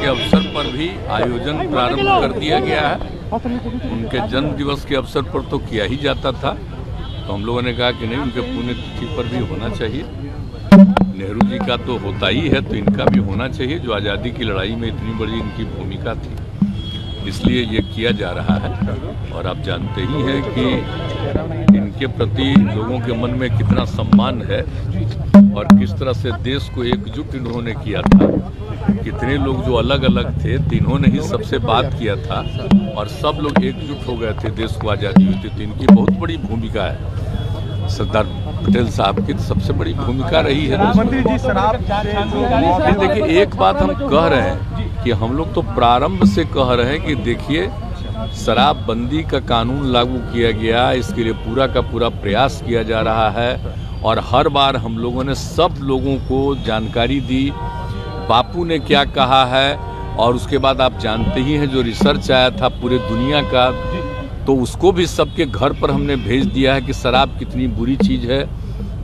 अवसर पर भी आयोजन प्रारंभ कर दिया गया है। उनके जन्म दिवस के अवसर पर तो किया ही जाता था, तो हम लोगों ने कहा कि नहीं, उनके पुण्यतिथि पर भी होना चाहिए। नेहरू जी का तो होता ही है, तो इनका भी होना चाहिए। जो आज़ादी की लड़ाई में इतनी बड़ी इनकी भूमिका थी, इसलिए ये किया जा रहा है। और आप जानते ही हैं कि इनके प्रति लोगों के मन में कितना सम्मान है और किस तरह से देश को एकजुट इन्होंने किया था। कितने लोग जो अलग अलग थे, तो इन्होंने ही सबसे बात किया था और सब लोग एकजुट हो गए थे, देश को आज़ादी हुई थी। तो इनकी बहुत बड़ी भूमिका है। सरदार पटेल साहब की सबसे बड़ी भूमिका रही है। देखिए, एक बात हम कह रहे हैं कि हम लोग तो प्रारंभ से कह रहे हैं कि देखिए, शराबबंदी का कानून लागू किया गया, इसके लिए पूरा का पूरा प्रयास किया जा रहा है। और हर बार हम लोगों ने सब लोगों को जानकारी दी, बापू ने क्या कहा है। और उसके बाद आप जानते ही हैं जो रिसर्च आया था पूरे दुनिया का, तो उसको भी सबके घर पर हमने भेज दिया है कि शराब कितनी बुरी चीज़ है,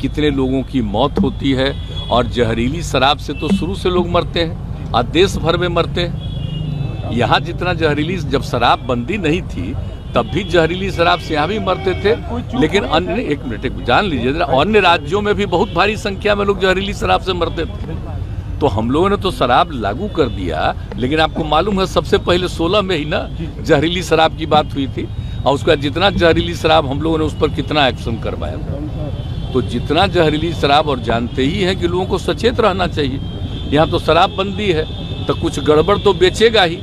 कितने लोगों की मौत होती है। और जहरीली शराब से तो शुरू से लोग मरते हैं और देश भर में मरते हैं। यहाँ जितना जहरीली, जब शराब बंदी नहीं थी तब भी जहरीली शराब से यहाँ भी मरते थे। लेकिन अन्य, एक मिनट जान लीजिए, अन्य राज्यों में भी बहुत भारी संख्या में लोग जहरीली शराब से मरते थे। तो हम लोगों ने तो शराब लागू कर दिया, लेकिन आपको मालूम है सबसे पहले 16 में ही ना जहरीली शराब की बात हुई थी। और उसका जितना जहरीली शराब हम लोगों ने उस पर कितना एक्शन करवाया। तो जितना जहरीली शराब, और जानते ही हैं कि लोगों को सचेत रहना चाहिए। यहाँ तो शराब बंदी है तो कुछ गड़बड़ तो बेचेगा ही,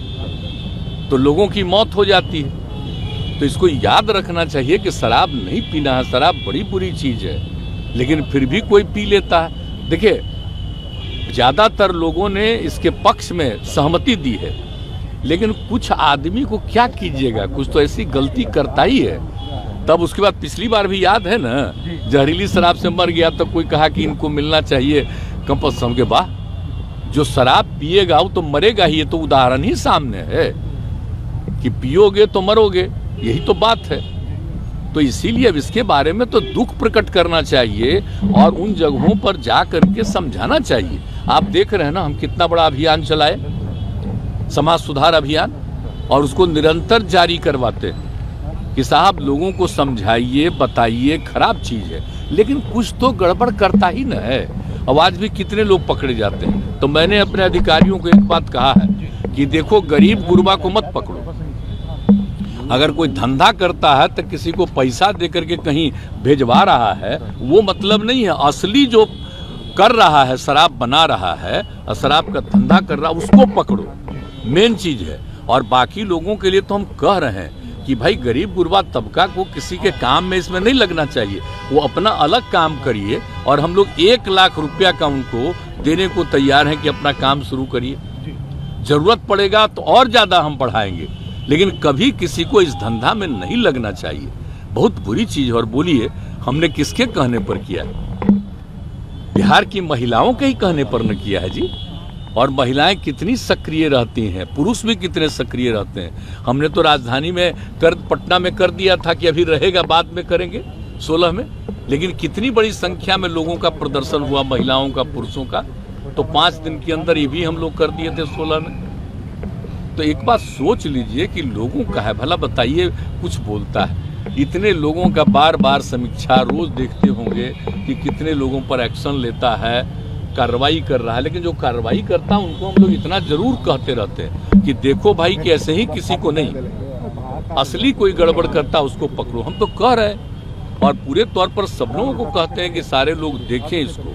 तो लोगों की मौत हो जाती है। तो इसको याद रखना चाहिए कि शराब नहीं पीना है, शराब बड़ी बुरी चीज़ है, लेकिन फिर भी कोई पी लेता है। देखिए, ज़्यादातर लोगों ने इसके पक्ष में सहमति दी है, लेकिन कुछ आदमी को क्या कीजिएगा, कुछ तो ऐसी गलती करता ही है। तब उसके बाद पिछली बार भी याद है ना, जहरीली शराब से मर गया तो कोई कहा कि इनको मिलना चाहिए कंपल्सन के। वाह, जो शराब पिएगा वो तो मरेगा ही। ये तो उदाहरण ही सामने है कि पियोगे तो मरोगे, यही तो बात है। तो इसीलिए अब इसके बारे में तो दुख प्रकट करना चाहिए और उन जगहों पर जा करके समझाना चाहिए। आप देख रहे हैं ना, हम कितना बड़ा अभियान चलाए, समाज सुधार अभियान, और उसको निरंतर जारी करवाते हैं कि साहब लोगों को समझाइए, बताइए, खराब चीज़ है, लेकिन कुछ तो गड़बड़ करता ही न है। अब आज भी कितने लोग पकड़े जाते हैं। तो मैंने अपने अधिकारियों को एक बात कहा है कि देखो, गरीब गुरबा को मत पकड़ो। अगर कोई धंधा करता है तो किसी को पैसा दे करके कहीं भेजवा रहा है, वो मतलब नहीं है। असली जो कर रहा है, शराब बना रहा है और शराब का धंधा कर रहा है, उसको पकड़ो, मेन चीज़ है। और बाकी लोगों के लिए तो हम कह रहे हैं कि भाई गरीब गुरबा तबका को किसी के काम में इसमें नहीं लगना चाहिए, वो अपना अलग काम करिए। और हम लोग 1 लाख रुपया का उनको देने को तैयार हैं कि अपना काम शुरू करिए। जरूरत पड़ेगा तो और ज़्यादा हम बढ़ाएंगे, लेकिन कभी किसी को इस धंधा में नहीं लगना चाहिए। बहुत बुरी चीज़। और बोलिए, हमने किसके कहने पर किया? बिहार की महिलाओं के ही कहने पर न किया है जी। और महिलाएं कितनी सक्रिय रहती हैं, पुरुष भी कितने सक्रिय रहते हैं। हमने तो राजधानी में पटना में कर दिया था कि अभी रहेगा, बाद में करेंगे 16 में, लेकिन कितनी बड़ी संख्या में लोगों का प्रदर्शन हुआ, महिलाओं का, पुरुषों का। तो 5 दिन के अंदर ये भी हम लोग कर दिए थे 16 में। तो एक बात सोच लीजिए कि लोगों का है, भला बताइए, कुछ बोलता है। इतने लोगों का बार बार समीक्षा रोज देखते होंगे कि कितने लोगों पर एक्शन लेता है, कार्रवाई कर रहा है। लेकिन जो कार्रवाई करता है उनको हम लोग इतना जरूर कहते रहते हैं कि देखो भाई कि ऐसे ही किसी को नहीं, असली कोई गड़बड़ करता उसको पकड़ो। हम तो कह रहे हैं और पूरे तौर पर सब लोगों को कहते हैं कि सारे लोग देखें इसको।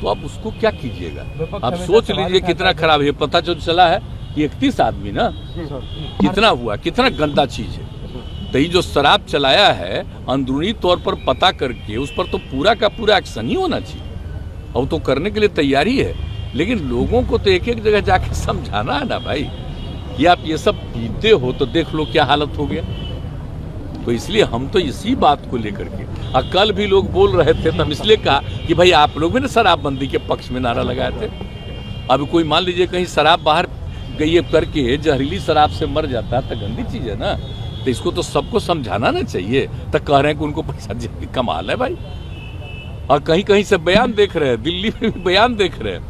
तो आप उसको क्या कीजिएगा? आप सोच लीजिए कितना खराब है। पता जो चला है कि 31 आदमी ना, कितना हुआ, कितना गंदा चीज है। तो ये जो शराब चलाया है अंदरूनी तौर पर पता करके, उस पर तो पूरा का पूरा एक्शन ही होना चाहिए। और तो करने के लिए तैयारी है, लेकिन लोगों को तो एक एक जगह जाके समझाना है ना भाई, कि आप ये सब पीते हो तो देख लो क्या हालत हो गया। तो इसलिए हम तो इसी बात को लेकर के, और कल भी लोग बोल रहे थे तो हम इसलिए कहा कि भाई आप लोग भी ना शराबबंदी के पक्ष में नारा लगाए थे। अब कोई मान लीजिए कहीं शराब बाहर गई करके जहरीली शराब से मर जाता है तो गंदी चीज है ना। तो इसको तो सबको समझाना ना चाहिए। तो कह रहे हैं कि उनको पैसा देने की कमाल है भाई। और कहीं कहीं से बयान देख रहे हैं, दिल्ली में भी बयान देख रहे हैं,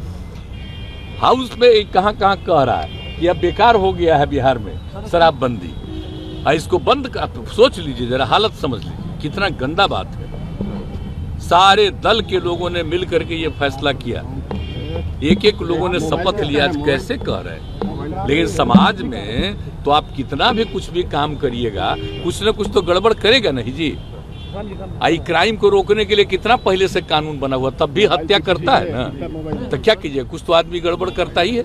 हाउस में कहाँ कहाँ कह रहा है कि अब बेकार हो गया है बिहार में शराबबंदी। इसको बंद सोच लीजिए जरा, हालत समझ लीजिए कितना गंदा बात है। सारे दल के लोगों ने मिल करके ये फैसला किया, एक एक लोगों ने शपथ लिया। आज कैसे कह रहे हैं, लेकिन समाज में तो आप कितना भी कुछ भी काम करिएगा, कुछ न कुछ तो गड़बड़ करेगा नहीं जी। आई क्राइम को रोकने के लिए कितना पहले से कानून बना हुआ, तब भी हत्या करता है ना, तो क्या कीजिए, कुछ तो आदमी गड़बड़ करता ही है।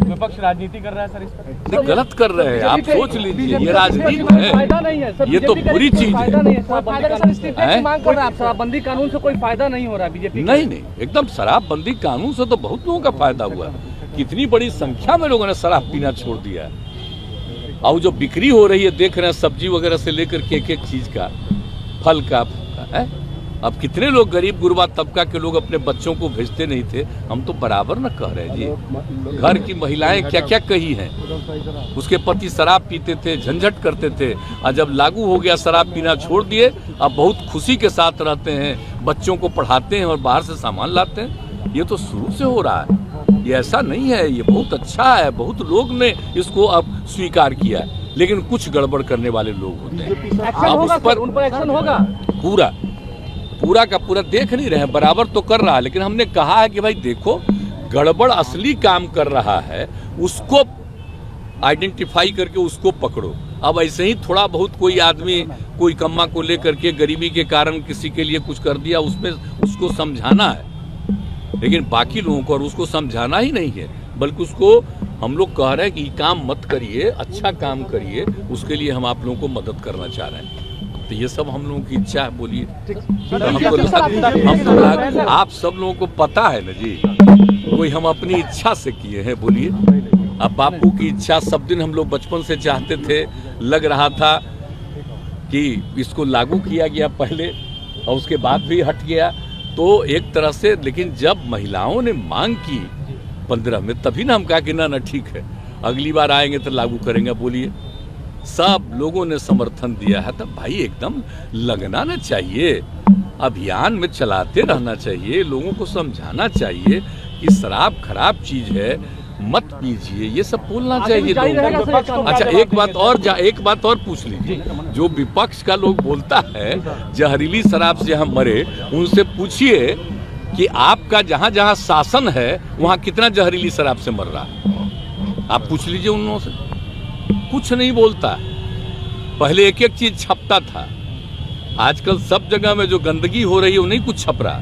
विपक्ष राजनीति कर रहा है सर इस पर? गलत कर रहे हैं, आप सोच लीजिए, ये राजनीति है, ये तो बुरी चीज है। शराबबंदी कानून से कोई फायदा नहीं हो रहा बीजेपी? नहीं, एकदम शराबबंदी कानून से तो बहुत लोगों का फायदा हुआ। कितनी बड़ी संख्या में लोगों ने शराब पीना छोड़ दिया है। और जो बिक्री हो रही है देख रहे हैं, सब्जी वगैरह से लेकर के एक एक चीज का, फल का है। अब कितने लोग गरीब गुरबा तबका के लोग अपने बच्चों को भेजते नहीं थे, हम तो बराबर न कह रहे जी। घर की महिलाएं क्या क्या कही हैं, उसके पति शराब पीते थे, झंझट करते थे, और जब लागू हो गया शराब पीना छोड़ दिए, अब बहुत खुशी के साथ रहते हैं, बच्चों को पढ़ाते हैं और बाहर से सामान लाते हैं। ये तो शुरू से हो रहा है, ये ऐसा नहीं है, ये बहुत अच्छा है। बहुत लोग ने इसको अब स्वीकार किया है, लेकिन कुछ गड़बड़ करने वाले लोग होते हैं। अब उस पर उन पर एक्शन होगा, पूरा का पूरा देख नहीं रहे, बराबर तो कर रहा है, लेकिन हमने कहा है कि भाई देखो, गड़बड़ असली काम कर रहा है उसको आइडेंटिफाई करके उसको पकड़ो। अब ऐसे ही थोड़ा बहुत कोई आदमी कोई कम्मा को लेकर के गरीबी के कारण किसी के लिए कुछ कर दिया, उसमें उसको समझाना है, लेकिन बाकी लोगों को और उसको समझाना ही नहीं है, बल्कि उसको हम लोग कह रहे हैं कि काम मत करिए, अच्छा काम करिए, उसके लिए हम आप लोगों को मदद करना चाह रहे हैं। तो ये सब हम लोगों की इच्छा है। बोलिए, आप सब लोगों को पता है ना जी, कोई हम अपनी इच्छा से किए हैं। बोलिए, अब बापू की इच्छा सब दिन हम लोग बचपन से चाहते थे, लग रहा था कि इसको लागू किया गया पहले और उसके बाद भी हट गया, तो एक तरह से। लेकिन जब महिलाओं ने मांग की 15 में, तभी ना हम कहा कि ना ठीक है, अगली बार आएंगे तो लागू करेंगे। बोलिए, सब लोगों ने समर्थन दिया है, तब भाई एकदम लगना ना चाहिए, अभियान में चलाते रहना चाहिए, लोगों को समझाना चाहिए कि शराब खराब चीज है, मत पीजिए, ये सब बोलना चाहिए लोगों को। अच्छा, एक बात और पूछ लीजिए, जो विपक्ष का लोग बोलता है जहरीली शराब से हम मरे, उनसे पूछिए कि आपका जहां जहां शासन है वहां कितना जहरीली शराब से मर रहा है, आप पूछ लीजिए उन लोगों से। कुछ नहीं बोलता। पहले एक एक चीज छपता था, आजकल सब जगह में जो गंदगी हो रही है वो नहीं कुछ छप रहा।